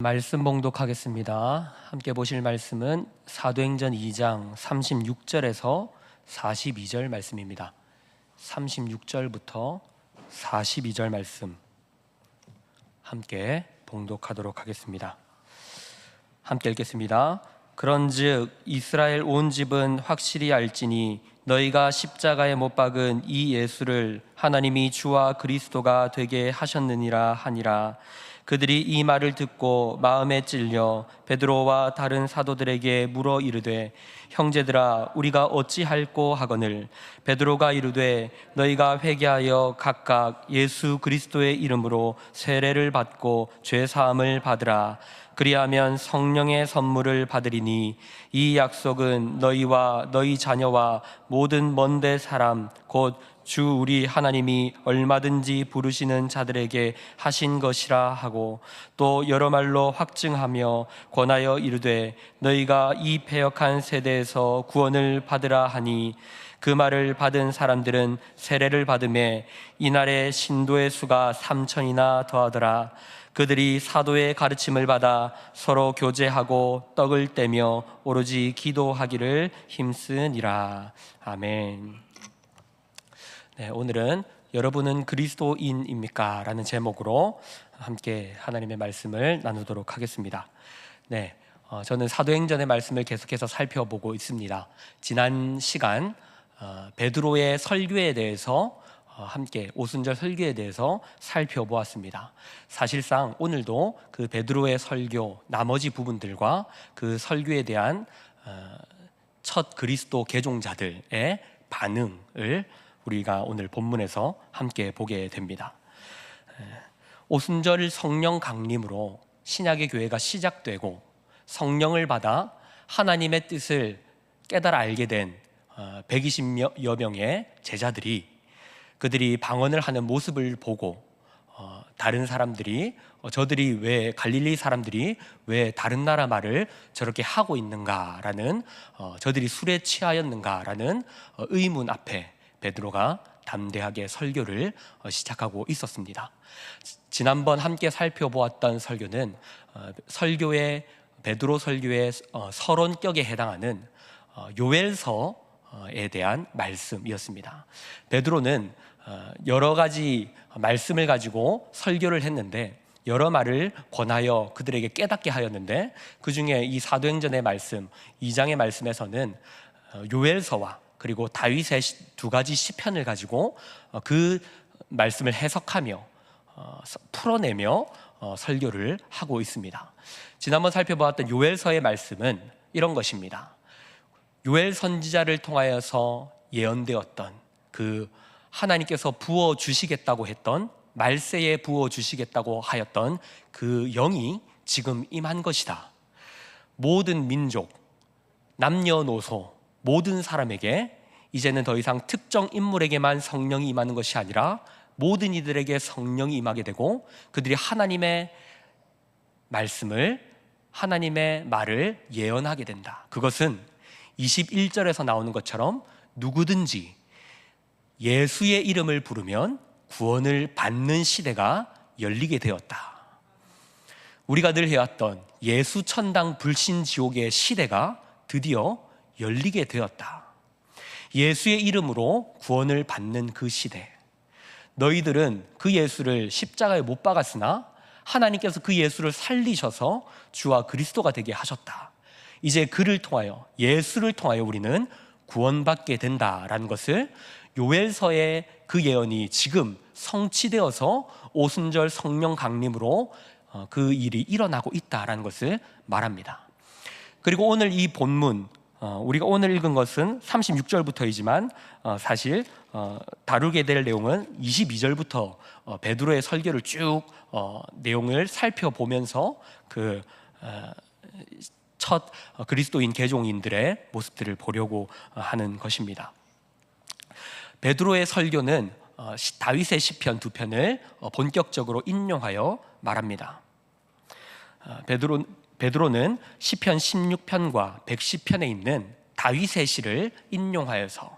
말씀 봉독하겠습니다. 함께 보실 말씀은 사도행전 2장 36절에서 42절 말씀입니다. 36절부터 42절 말씀 함께 봉독하도록 하겠습니다. 함께 읽겠습니다. 그런즉 이스라엘 온 집은 확실히 알지니 너희가 십자가에 못 박은 이 예수를 하나님이 주와 그리스도가 되게 하셨느니라 하니라. 그들이 이 말을 듣고 마음에 찔려 베드로와 다른 사도들에게 물어 이르되 형제들아 우리가 어찌할꼬 하거늘. 베드로가 이르되 너희가 회개하여 각각 예수 그리스도의 이름으로 세례를 받고 죄 사함을 받으라. 그리하면 성령의 선물을 받으리니 이 약속은 너희와 너희 자녀와 모든 먼데 사람 곧 주 우리 하나님이 얼마든지 부르시는 자들에게 하신 것이라 하고, 또 여러 말로 확증하며 권하여 이르되 너희가 이 패역한 세대에서 구원을 받으라 하니, 그 말을 받은 사람들은 세례를 받음에 이날에 신도의 수가 3,000이나 더하더라. 그들이 사도의 가르침을 받아 서로 교제하고 떡을 떼며 오로지 기도하기를 힘쓰니라. 아멘. 네, 오늘은 여러분은 그리스도인입니까? 라는 제목으로 함께 하나님의 말씀을 나누도록 하겠습니다. 네, 저는 사도행전의 말씀을 계속해서 살펴보고 있습니다. 지난 시간 베드로의 설교에 대해서 함께 오순절 설교에 대해서 살펴보았습니다. 사실상 오늘도 그 베드로의 설교 나머지 부분들과 그 설교에 대한 첫 그리스도 개종자들의 반응을 우리가 오늘 본문에서 함께 보게 됩니다. 오순절 성령 강림으로 신약의 교회가 시작되고 성령을 받아 하나님의 뜻을 깨달아 알게 된 120여 명의 제자들이, 그들이 방언을 하는 모습을 보고 다른 사람들이 저들이 왜, 갈릴리 사람들이 왜 다른 나라 말을 저렇게 하고 있는가라는, 저들이 술에 취하였는가라는 의문 앞에 베드로가 담대하게 설교를 시작하고 있었습니다. 지난번 함께 살펴보았던 설교는 설교의 베드로 설교의 서론격에 해당하는 요엘서에 대한 말씀이었습니다. 베드로는 여러 가지 말씀을 가지고 설교를 했는데, 여러 말을 권하여 그들에게 깨닫게 하였는데, 그 중에 이 사도행전의 말씀 2장의 말씀에서는 요엘서와 그리고 다윗의 두 가지 시편을 가지고 그 말씀을 해석하며 풀어내며 설교를 하고 있습니다. 지난번 살펴보았던 요엘서의 말씀은 이런 것입니다. 요엘 선지자를 통하여서 예언되었던 그 하나님께서 부어주시겠다고 했던, 말세에 부어주시겠다고 하였던 그 영이 지금 임한 것이다. 모든 민족, 남녀노소, 모든 사람에게 이제는 더 이상 특정 인물에게만 성령이 임하는 것이 아니라 모든 이들에게 성령이 임하게 되고, 그들이 하나님의 말씀을, 하나님의 말을 예언하게 된다. 그것은 21절에서 나오는 것처럼 누구든지 예수의 이름을 부르면 구원을 받는 시대가 열리게 되었다. 우리가 늘 해왔던 예수 천당 불신 지옥의 시대가 드디어 열리게 되었다. 예수의 이름으로 구원을 받는 그 시대. 너희들은 그 예수를 십자가에 못 박았으나 하나님께서 그 예수를 살리셔서 주와 그리스도가 되게 하셨다. 이제 그를 통하여, 예수를 통하여 우리는 구원받게 된다라는 것을, 요엘서의 그 예언이 지금 성취되어서 오순절 성령 강림으로 그 일이 일어나고 있다라는 것을 말합니다. 그리고 오늘 이 본문, 우리가 오늘 읽은 것은 36절부터이지만 사실 다루게 될 내용은 22절부터 베드로의 설교를 쭉 내용을 살펴보면서 그 첫 그리스도인 개종인들의 모습들을 보려고 하는 것입니다. 베드로의 설교는 다윗의 시편 2편을 본격적으로 인용하여 말합니다. 베드로는 시편 16편과 110편에 있는 다윗의 시를 인용하여서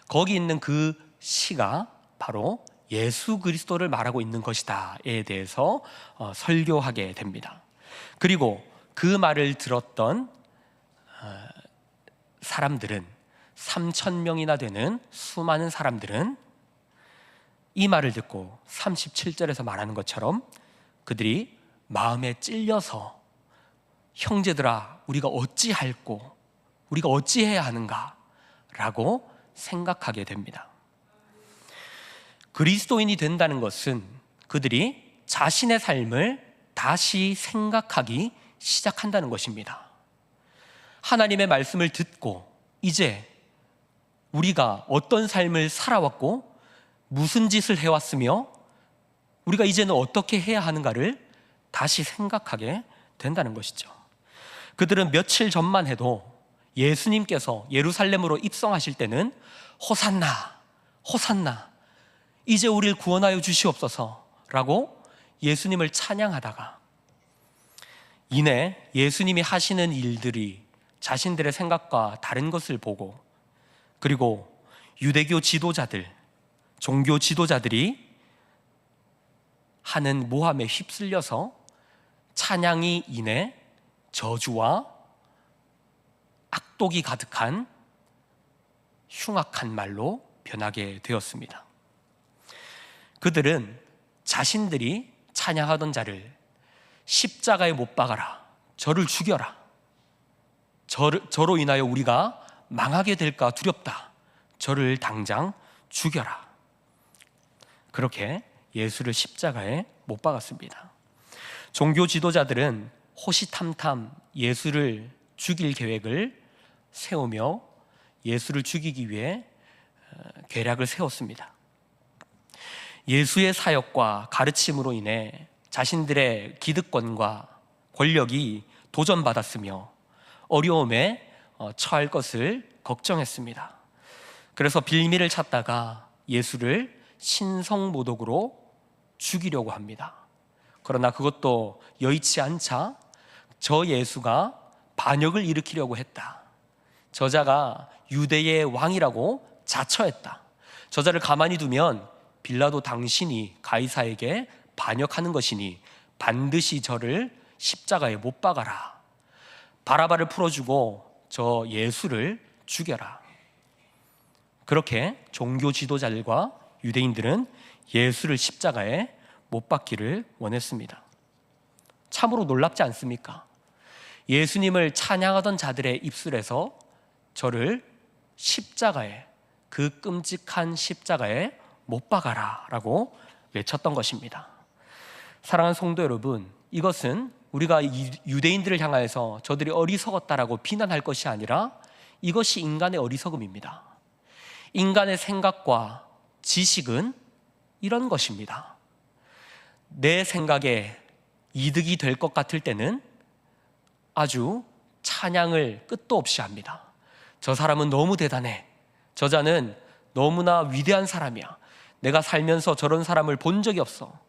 거기 있는 그 시가 바로 예수 그리스도를 말하고 있는 것이다에 대해서 설교하게 됩니다. 그리고 그 말을 들었던 사람들은 3,000명이나 되는 수많은 사람들은 이 말을 듣고 37절에서 말하는 것처럼 그들이 마음에 찔려서 형제들아 우리가 어찌할꼬 우리가 어찌해야 하는가 라고 생각하게 됩니다. 그리스도인이 된다는 것은 그들이 자신의 삶을 다시 생각하기 시작한다는 것입니다. 하나님의 말씀을 듣고 이제 우리가 어떤 삶을 살아왔고 무슨 짓을 해왔으며 우리가 이제는 어떻게 해야 하는가를 다시 생각하게 된다는 것이죠. 그들은 며칠 전만 해도 예수님께서 예루살렘으로 입성하실 때는 호산나, 호산나, 이제 우리를 구원하여 주시옵소서 라고 예수님을 찬양하다가 이내 예수님이 하시는 일들이 자신들의 생각과 다른 것을 보고 그리고 유대교 지도자들, 종교 지도자들이 하는 모함에 휩쓸려서 찬양이 이내 저주와 악독이 가득한 흉악한 말로 변하게 되었습니다. 그들은 자신들이 찬양하던 자를 십자가에 못 박아라, 저를 죽여라, 저로 인하여 우리가 망하게 될까 두렵다, 저를 당장 죽여라, 그렇게 예수를 십자가에 못 박았습니다. 종교 지도자들은 호시탐탐 예수를 죽일 계획을 세우며 예수를 죽이기 위해 계략을 세웠습니다. 예수의 사역과 가르침으로 인해 자신들의 기득권과 권력이 도전받았으며 어려움에 처할 것을 걱정했습니다. 그래서 빌미를 찾다가 예수를 신성모독으로 죽이려고 합니다. 그러나 그것도 여의치 않자 저 예수가 반역을 일으키려고 했다, 저자가 유대의 왕이라고 자처했다, 저자를 가만히 두면 빌라도 당신이 가이사에게 반역하는 것이니 반드시 저를 십자가에 못 박아라, 바라바를 풀어주고 저 예수를 죽여라. 그렇게 종교 지도자들과 유대인들은 예수를 십자가에 못 박기를 원했습니다. 참으로 놀랍지 않습니까? 예수님을 찬양하던 자들의 입술에서 저를 십자가에, 그 끔찍한 십자가에 못 박아라 라고 외쳤던 것입니다. 사랑하는 성도 여러분, 이것은 우리가 유대인들을 향하여서 저들이 어리석었다라고 비난할 것이 아니라 이것이 인간의 어리석음입니다. 인간의 생각과 지식은 이런 것입니다. 내 생각에 이득이 될 것 같을 때는 아주 찬양을 끝도 없이 합니다. 저 사람은 너무 대단해, 저자는 너무나 위대한 사람이야, 내가 살면서 저런 사람을 본 적이 없어,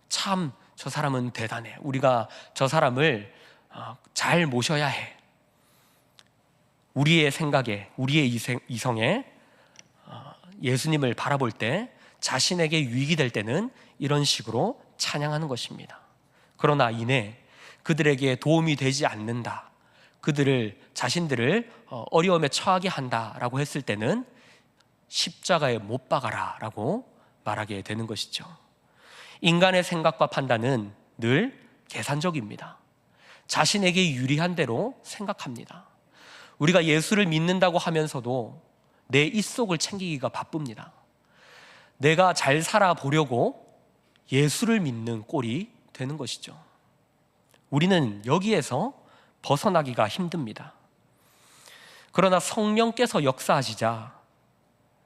참 저 사람은 대단해, 우리가 저 사람을 잘 모셔야 해. 우리의 생각에, 우리의 이성에 예수님을 바라볼 때 자신에게 유익이 될 때는 이런 식으로 찬양하는 것입니다. 그러나 이내 그들에게 도움이 되지 않는다, 그들을 자신들을 어려움에 처하게 한다라고 했을 때는 십자가에 못 박아라 라고 말하게 되는 것이죠. 인간의 생각과 판단은 늘 계산적입니다. 자신에게 유리한 대로 생각합니다. 우리가 예수를 믿는다고 하면서도 내 입속을 챙기기가 바쁩니다. 내가 잘 살아보려고 예수를 믿는 꼴이 되는 것이죠. 우리는 여기에서 벗어나기가 힘듭니다. 그러나 성령께서 역사하시자,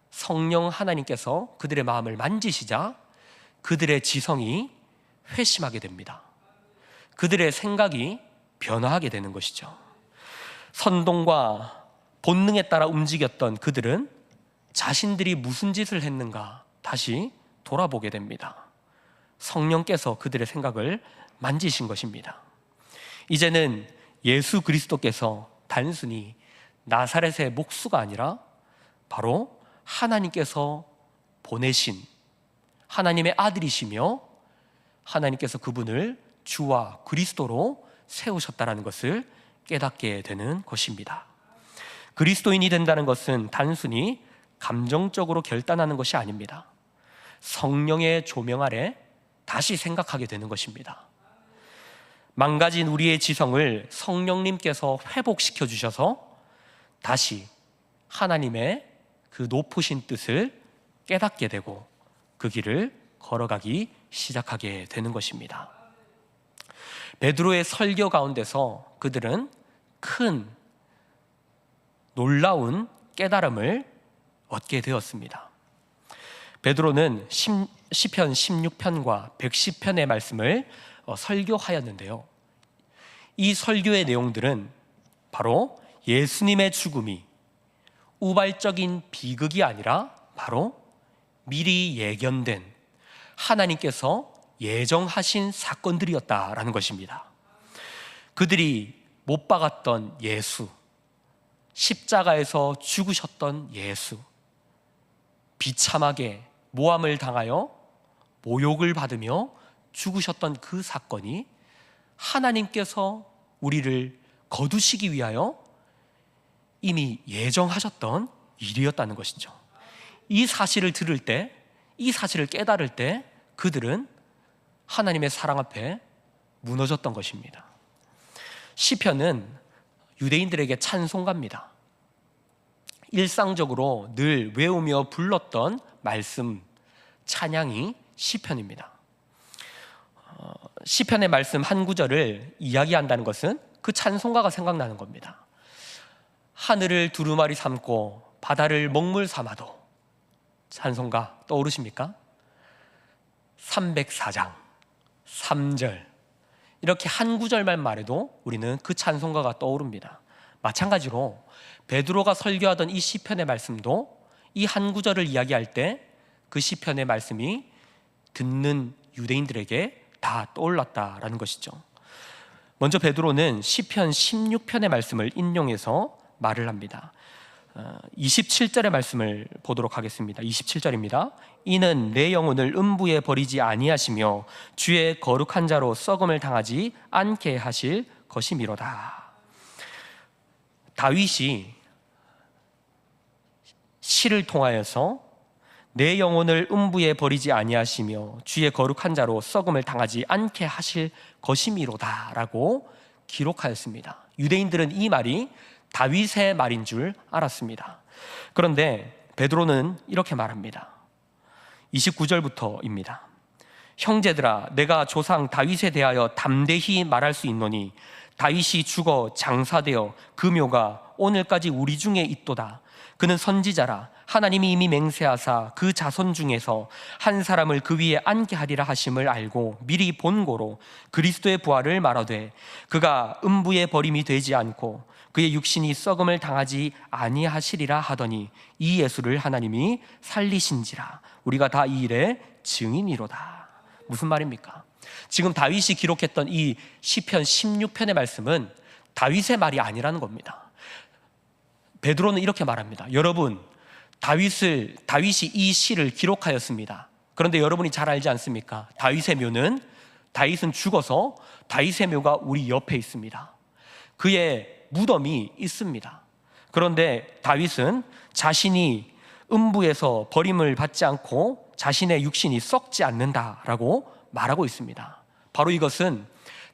성령 하나님께서 그들의 마음을 만지시자 그들의 지성이 회심하게 됩니다. 그들의 생각이 변화하게 되는 것이죠. 선동과 본능에 따라 움직였던 그들은 자신들이 무슨 짓을 했는가 다시 돌아보게 됩니다. 성령께서 그들의 생각을 만지신 것입니다. 이제는 예수 그리스도께서 단순히 나사렛의 목수가 아니라 바로 하나님께서 보내신 하나님의 아들이시며 하나님께서 그분을 주와 그리스도로 세우셨다는 것을 깨닫게 되는 것입니다. 그리스도인이 된다는 것은 단순히 감정적으로 결단하는 것이 아닙니다. 성령의 조명 아래 다시 생각하게 되는 것입니다. 망가진 우리의 지성을 성령님께서 회복시켜 주셔서 다시 하나님의 그 높으신 뜻을 깨닫게 되고 그 길을 걸어가기 시작하게 되는 것입니다. 베드로의 설교 가운데서 그들은 큰 놀라운 깨달음을 얻게 되었습니다. 베드로는 시편 16편과 110편의 말씀을 설교하였는데요. 이 설교의 내용들은 바로 예수님의 죽음이 우발적인 비극이 아니라 바로 미리 예견된 하나님께서 예정하신 사건들이었다라는 것입니다. 그들이 못 박았던 예수, 십자가에서 죽으셨던 예수, 비참하게 모함을 당하여 모욕을 받으며 죽으셨던 그 사건이 하나님께서 우리를 거두시기 위하여 이미 예정하셨던 일이었다는 것이죠. 이 사실을 들을 때, 이 사실을 깨달을 때 그들은 하나님의 사랑 앞에 무너졌던 것입니다. 시편은 유대인들에게 찬송가입니다. 일상적으로 늘 외우며 불렀던 말씀, 찬양이 시편입니다. 시편의 말씀 한 구절을 이야기한다는 것은 그 찬송가가 생각나는 겁니다. 하늘을 두루마리 삼고 바다를 먹물 삼아도, 찬송가 떠오르십니까? 304장 3절 이렇게 한 구절만 말해도 우리는 그 찬송가가 떠오릅니다. 마찬가지로 베드로가 설교하던 이 시편의 말씀도 이 한 구절을 이야기할 때 그 시편의 말씀이 듣는 유대인들에게 다 떠올랐다라는 것이죠. 먼저 베드로는 시편 16편의 말씀을 인용해서 말을 합니다. 27절의 말씀을 보도록 하겠습니다. 27절입니다. 이는 내 영혼을 음부에 버리지 아니하시며 주의 거룩한 자로 썩음을 당하지 않게 하실 것이미로다. 다윗이 시를 통하여서 내 영혼을 음부에 버리지 아니하시며 주의 거룩한 자로 썩음을 당하지 않게 하실 것이미로다 라고 기록하였습니다. 유대인들은 이 말이 다윗의 말인 줄 알았습니다. 그런데 베드로는 이렇게 말합니다. 29절부터입니다. 형제들아, 내가 조상 다윗에 대하여 담대히 말할 수 있노니 다윗이 죽어 장사되어 그 묘가 오늘까지 우리 중에 있도다. 그는 선지자라. 하나님이 이미 맹세하사 그 자손 중에서 한 사람을 그 위에 앉게 하리라 하심을 알고 미리 본고로 그리스도의 부활을 말하되 그가 음부에 버림이 되지 않고 그의 육신이 썩음을 당하지 아니하시리라 하더니 이 예수를 하나님이 살리신지라. 우리가 다 이 일의 증인이로다. 무슨 말입니까? 지금 다윗이 기록했던 이 시편 16편의 말씀은 다윗의 말이 아니라는 겁니다. 베드로는 이렇게 말합니다. 여러분, 다윗이 이 시를 기록하였습니다. 그런데 여러분이 잘 알지 않습니까? 다윗은 죽어서 다윗의 묘가 우리 옆에 있습니다. 그의 무덤이 있습니다. 그런데 다윗은 자신이 음부에서 버림을 받지 않고 자신의 육신이 썩지 않는다라고 말하고 있습니다. 바로 이것은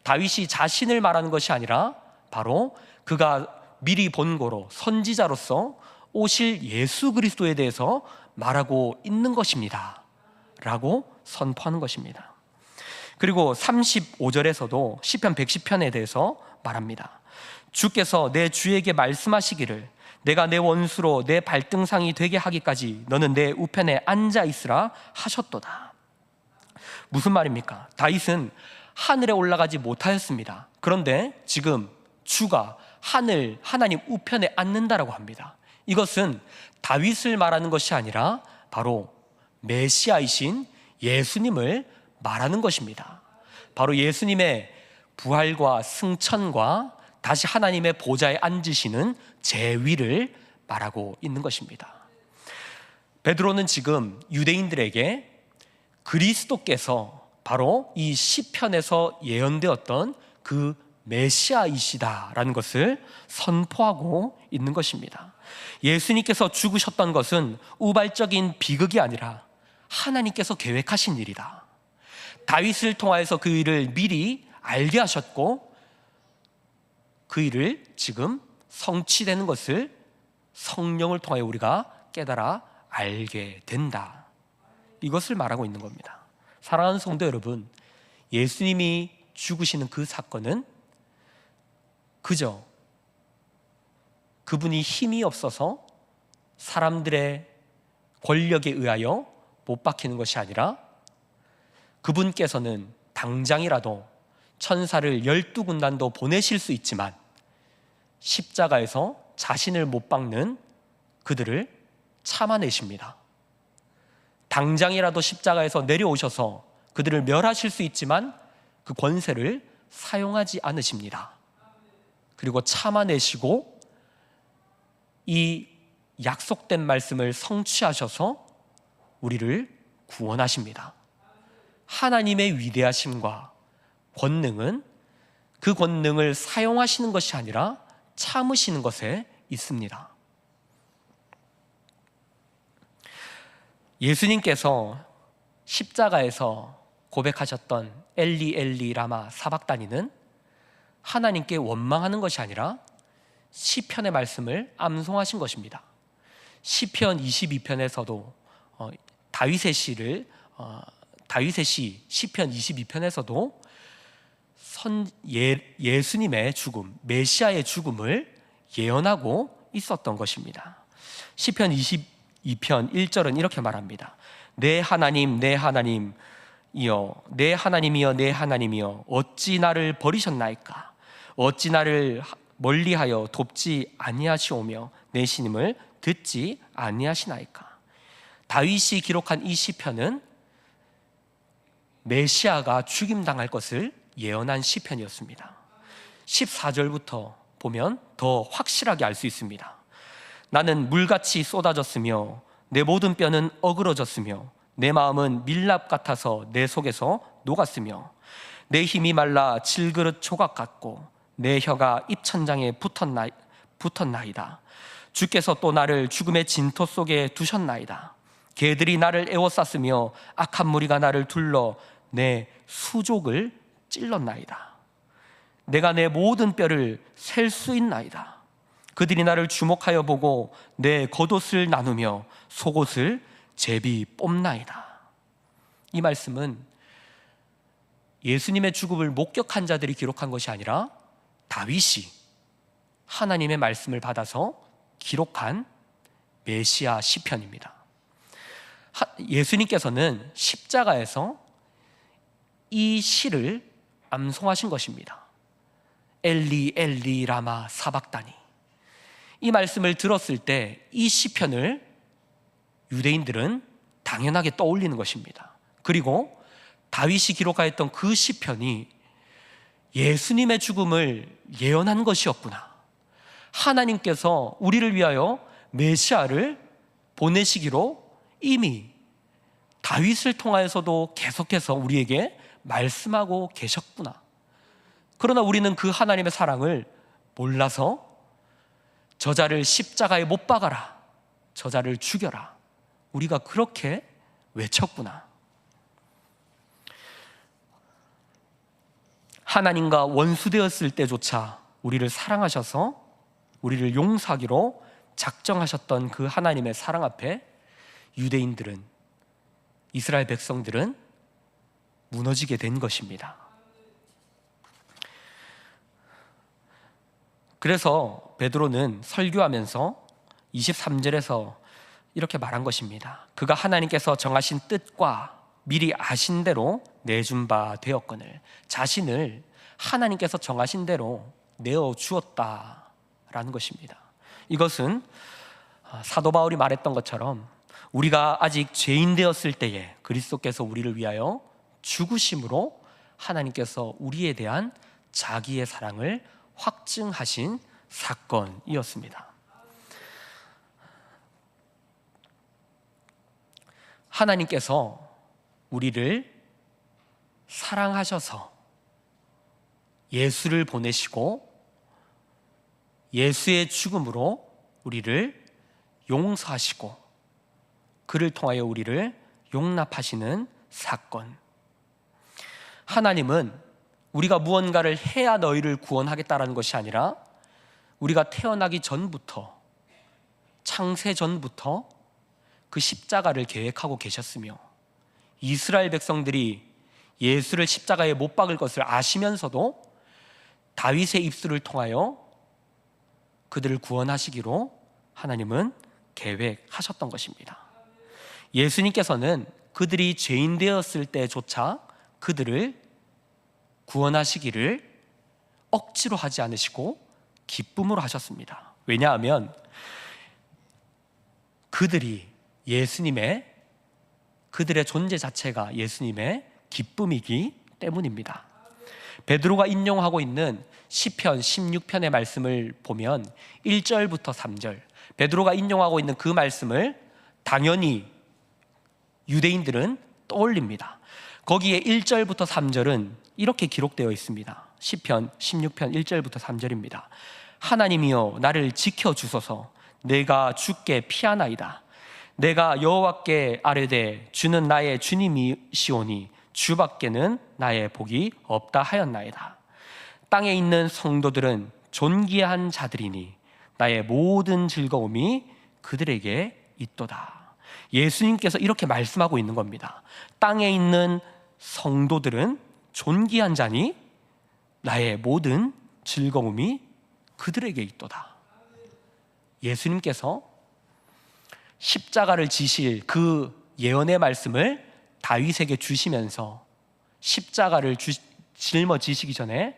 다윗이 자신을 말하는 것이 아니라 바로 그가 미리 본고로 선지자로서 오실 예수 그리스도에 대해서 말하고 있는 것입니다 라고 선포하는 것입니다. 그리고 35절에서도 시편 110편에 대해서 말합니다. 주께서 내 주에게 말씀하시기를 내가 내 원수로 내 발등상이 되게 하기까지 너는 내 우편에 앉아 있으라 하셨도다. 무슨 말입니까? 다윗은 하늘에 올라가지 못하였습니다. 그런데 지금 주가 하나님 우편에 앉는다라고 합니다. 이것은 다윗을 말하는 것이 아니라 바로 메시아이신 예수님을 말하는 것입니다. 바로 예수님의 부활과 승천과 다시 하나님의 보좌에 앉으시는 재위를 말하고 있는 것입니다. 베드로는 지금 유대인들에게 그리스도께서 바로 이 시편에서 예언되었던 그 메시아이시다라는 것을 선포하고 있는 것입니다. 예수님께서 죽으셨던 것은 우발적인 비극이 아니라 하나님께서 계획하신 일이다. 다윗을 통하여서 그 일을 미리 알게 하셨고 그 일을 지금 성취되는 것을 성령을 통하여 우리가 깨달아 알게 된다. 이것을 말하고 있는 겁니다. 사랑하는 성도 여러분, 예수님이 죽으시는 그 사건은 그저 그분이 힘이 없어서 사람들의 권력에 의하여 못 박히는 것이 아니라 그분께서는 당장이라도 천사를 12군단도 보내실 수 있지만 십자가에서 자신을 못 박는 그들을 참아내십니다. 당장이라도 십자가에서 내려오셔서 그들을 멸하실 수 있지만 그 권세를 사용하지 않으십니다. 그리고 참아내시고 이 약속된 말씀을 성취하셔서 우리를 구원하십니다. 하나님의 위대하심과 권능은 그 권능을 사용하시는 것이 아니라 참으시는 것에 있습니다. 예수님께서 십자가에서 고백하셨던 엘리 엘리 라마 사박다니는 하나님께 원망하는 것이 아니라 시편의 말씀을 암송하신 것입니다. 시편 22편에서도 다윗의 시 시편 22편에서도 예수님의 죽음, 메시아의 죽음을 예언하고 있었던 것입니다. 시편 22편 1절은 이렇게 말합니다. 내 하나님, 내 하나님이여, 내 하나님이여, 내 하나님이여, 어찌 나를 버리셨나이까? 어찌 나를 멀리하여 돕지 아니하시오며 내 신임을 듣지 아니하시나이까? 다윗이 기록한 이 시편은 메시아가 죽임당할 것을 예언한 시편이었습니다. 14절부터 보면 더 확실하게 알 수 있습니다. 나는 물같이 쏟아졌으며 내 모든 뼈는 어그러졌으며 내 마음은 밀랍 같아서 내 속에서 녹았으며 내 힘이 말라 질그릇 조각 같고 내 혀가 입천장에 붙었나이다. 주께서 또 나를 죽음의 진토 속에 두셨나이다. 개들이 나를 에워쌌으며 악한 무리가 나를 둘러 내 수족을 찔렀나이다. 내가 내 모든 뼈를 셀 수 있나이다. 그들이 나를 주목하여 보고 내 겉옷을 나누며 속옷을 제비 뽑나이다. 이 말씀은 예수님의 죽음을 목격한 자들이 기록한 것이 아니라 다윗이 하나님의 말씀을 받아서 기록한 메시아 시편입니다. 예수님께서는 십자가에서 이 시를 암송하신 것입니다. 엘리 엘리 라마 사박다니. 이 말씀을 들었을 때 이 시편을 유대인들은 당연하게 떠올리는 것입니다. 그리고 다윗이 기록하였던 그 시편이 예수님의 죽음을 예언한 것이었구나. 하나님께서 우리를 위하여 메시아를 보내시기로 이미 다윗을 통하여서도 계속해서 우리에게 말씀하고 계셨구나. 그러나 우리는 그 하나님의 사랑을 몰라서 저자를 십자가에 못 박아라, 저자를 죽여라, 우리가 그렇게 외쳤구나. 하나님과 원수되었을 때조차 우리를 사랑하셔서 우리를 용서하기로 작정하셨던 그 하나님의 사랑 앞에 유대인들은, 이스라엘 백성들은 무너지게 된 것입니다. 그래서 베드로는 설교하면서 23절에서 이렇게 말한 것입니다. 그가 하나님께서 정하신 뜻과 미리 아신 대로 내준 바 되었거늘. 자신을 하나님께서 정하신 대로 내어주었다라는 것입니다. 이것은 사도 바울이 말했던 것처럼 우리가 아직 죄인 되었을 때에 그리스도께서 우리를 위하여 죽으심으로 하나님께서 우리에 대한 자기의 사랑을 확증하신 사건이었습니다. 하나님께서 우리를 사랑하셔서 예수를 보내시고 예수의 죽음으로 우리를 용서하시고 그를 통하여 우리를 용납하시는 사건. 하나님은 우리가 무언가를 해야 너희를 구원하겠다라는 것이 아니라 우리가 태어나기 전부터, 창세 전부터 그 십자가를 계획하고 계셨으며 이스라엘 백성들이 예수를 십자가에 못 박을 것을 아시면서도 다윗의 입술을 통하여 그들을 구원하시기로 하나님은 계획하셨던 것입니다. 예수님께서는 그들이 죄인 되었을 때조차 그들을 구원하시기를 억지로 하지 않으시고 기쁨으로 하셨습니다. 왜냐하면 그들이 그들의 존재 자체가 예수님의 기쁨이기 때문입니다. 베드로가 인용하고 있는 시편 16편의 말씀을 보면 1절부터 3절, 베드로가 인용하고 있는 그 말씀을 당연히 유대인들은 떠올립니다. 거기에 1절부터 3절은 이렇게 기록되어 있습니다. 시편 16편 1절부터 3절입니다. 하나님이여 나를 지켜주소서. 내가 주께 피하나이다. 내가 여호와께 아뢰되 주는 나의 주님이시오니 주밖에는 나의 복이 없다 하였나이다. 땅에 있는 성도들은 존귀한 자들이니 나의 모든 즐거움이 그들에게 있도다. 예수님께서 이렇게 말씀하고 있는 겁니다. 땅에 있는 성도들은 존귀한 자니 나의 모든 즐거움이 그들에게 있도다. 예수님께서 십자가를 지실 그 예언의 말씀을 다윗에게 주시면서 십자가를 짊어지시기 전에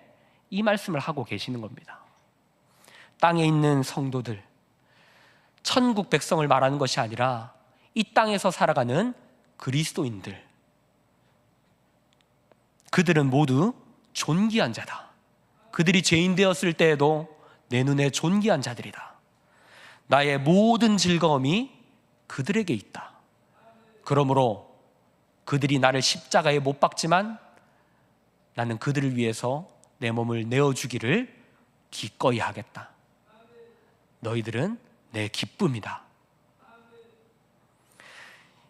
이 말씀을 하고 계시는 겁니다. 땅에 있는 성도들, 천국 백성을 말하는 것이 아니라 이 땅에서 살아가는 그리스도인들, 그들은 모두 존귀한 자다. 그들이 죄인 되었을 때에도 내 눈에 존귀한 자들이다. 나의 모든 즐거움이 그들에게 있다. 그러므로 그들이 나를 십자가에 못 박지만 나는 그들을 위해서 내 몸을 내어주기를 기꺼이 하겠다. 너희들은 내 기쁨이다.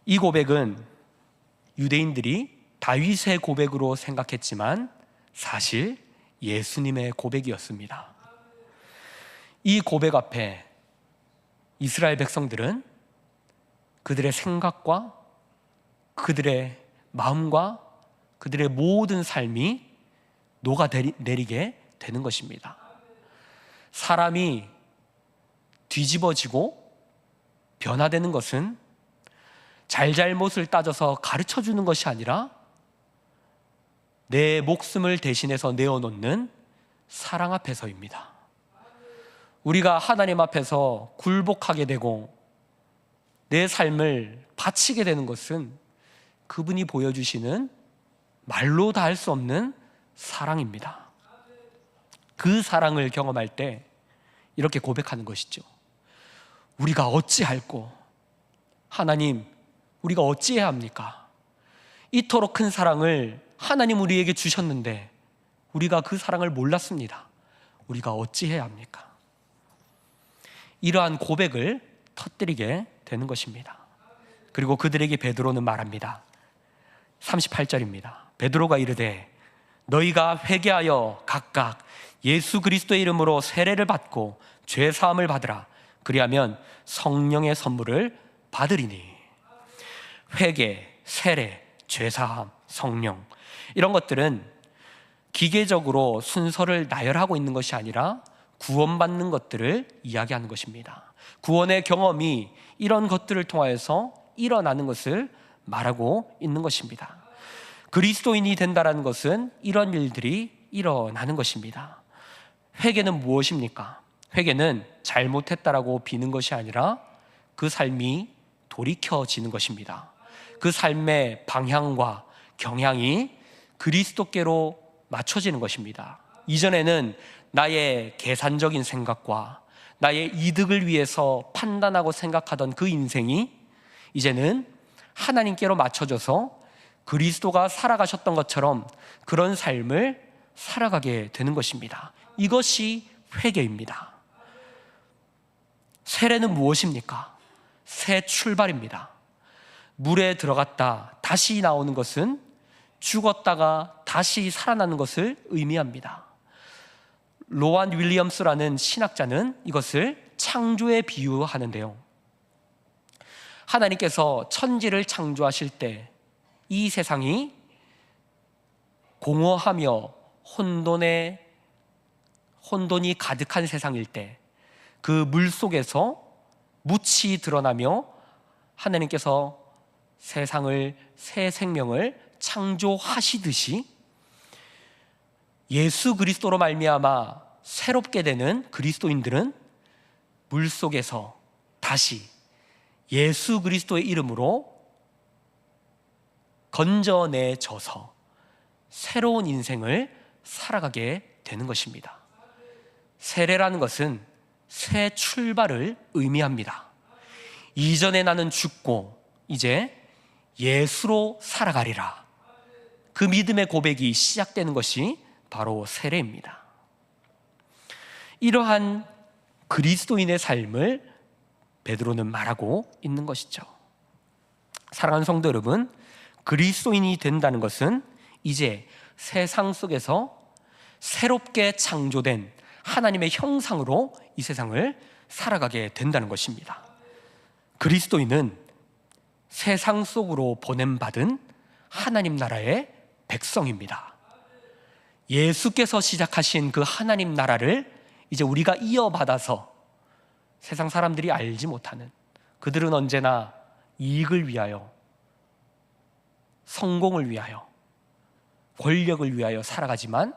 이 고백은 유대인들이 다윗의 고백으로 생각했지만 사실 예수님의 고백이었습니다. 이 고백 앞에 이스라엘 백성들은 그들의 생각과 그들의 마음과 그들의 모든 삶이 녹아내리게 되는 것입니다. 사람이 뒤집어지고 변화되는 것은 잘잘못을 따져서 가르쳐주는 것이 아니라 내 목숨을 대신해서 내어놓는 사랑 앞에서입니다. 우리가 하나님 앞에서 굴복하게 되고 내 삶을 바치게 되는 것은 그분이 보여주시는 말로 다 할 수 없는 사랑입니다. 그 사랑을 경험할 때 이렇게 고백하는 것이죠. 우리가 어찌할꼬? 하나님, 우리가 어찌해야 합니까? 이토록 큰 사랑을 하나님 우리에게 주셨는데 우리가 그 사랑을 몰랐습니다. 우리가 어찌해야 합니까? 이러한 고백을 터뜨리게 되는 것입니다. 그리고 그들에게 베드로는 말합니다. 38절입니다. 베드로가 이르되 너희가 회개하여 각각 예수 그리스도의 이름으로 세례를 받고 죄 사함을 받으라. 그리하면 성령의 선물을 받으리니. 회개, 세례, 죄 사함, 성령, 이런 것들은 기계적으로 순서를 나열하고 있는 것이 아니라 구원받는 것들을 이야기하는 것입니다. 구원의 경험이 이런 것들을 통하여서 일어나는 것을 말하고 있는 것입니다. 그리스도인이 된다는 것은 이런 일들이 일어나는 것입니다. 회개는 무엇입니까? 회개는 잘못했다라고 비는 것이 아니라 그 삶이 돌이켜지는 것입니다. 그 삶의 방향과 경향이 그리스도께로 맞춰지는 것입니다. 이전에는 나의 계산적인 생각과 나의 이득을 위해서 판단하고 생각하던 그 인생이 이제는 하나님께로 맞춰져서 그리스도가 살아가셨던 것처럼 그런 삶을 살아가게 되는 것입니다. 이것이 회개입니다. 세례는 무엇입니까? 새 출발입니다. 물에 들어갔다 다시 나오는 것은 죽었다가 다시 살아나는 것을 의미합니다. 로완 윌리엄스라는 신학자는 이것을 창조에 비유하는데요. 하나님께서 천지를 창조하실 때 이 세상이 공허하며 혼돈이 가득한 세상일 때 그 물 속에서 묻이 드러나며 하나님께서 세상을, 새 생명을 창조하시듯이 예수 그리스도로 말미암아 새롭게 되는 그리스도인들은 물 속에서 다시 예수 그리스도의 이름으로 건져내져서 새로운 인생을 살아가게 되는 것입니다. 세례라는 것은 새 출발을 의미합니다. 이전에 나는 죽고 이제 예수로 살아가리라. 그 믿음의 고백이 시작되는 것이 바로 세례입니다. 이러한 그리스도인의 삶을 베드로는 말하고 있는 것이죠. 사랑하는 성도 여러분, 그리스도인이 된다는 것은 이제 세상 속에서 새롭게 창조된 하나님의 형상으로 이 세상을 살아가게 된다는 것입니다. 그리스도인은 세상 속으로 보냄받은 하나님 나라의 백성입니다. 예수께서 시작하신 그 하나님 나라를 이제 우리가 이어받아서 세상 사람들이 알지 못하는, 그들은 언제나 이익을 위하여, 성공을 위하여, 권력을 위하여 살아가지만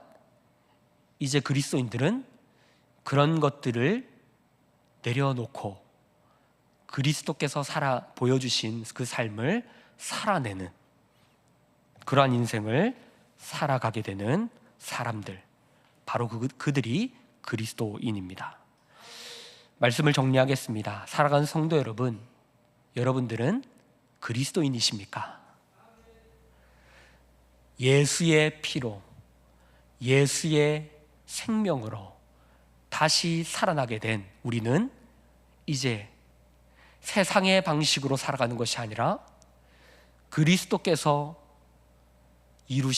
이제 그리스도인들은 그런 것들을 내려놓고 그리스도께서 보여주신 그 삶을 살아내는 그러한 인생을 살아가게 되는 사람들, 바로 그들이 그리스도인입니다. 말씀을 정리하겠습니다. 사랑하는 성도 여러분, 여러분들은 그리스도인이십니까? 예수의 피로, 예수의 생명으로 다시 살아나게 된 우리는 이제 세상의 방식으로 살아가는 것이 아니라 그리스도께서 이루신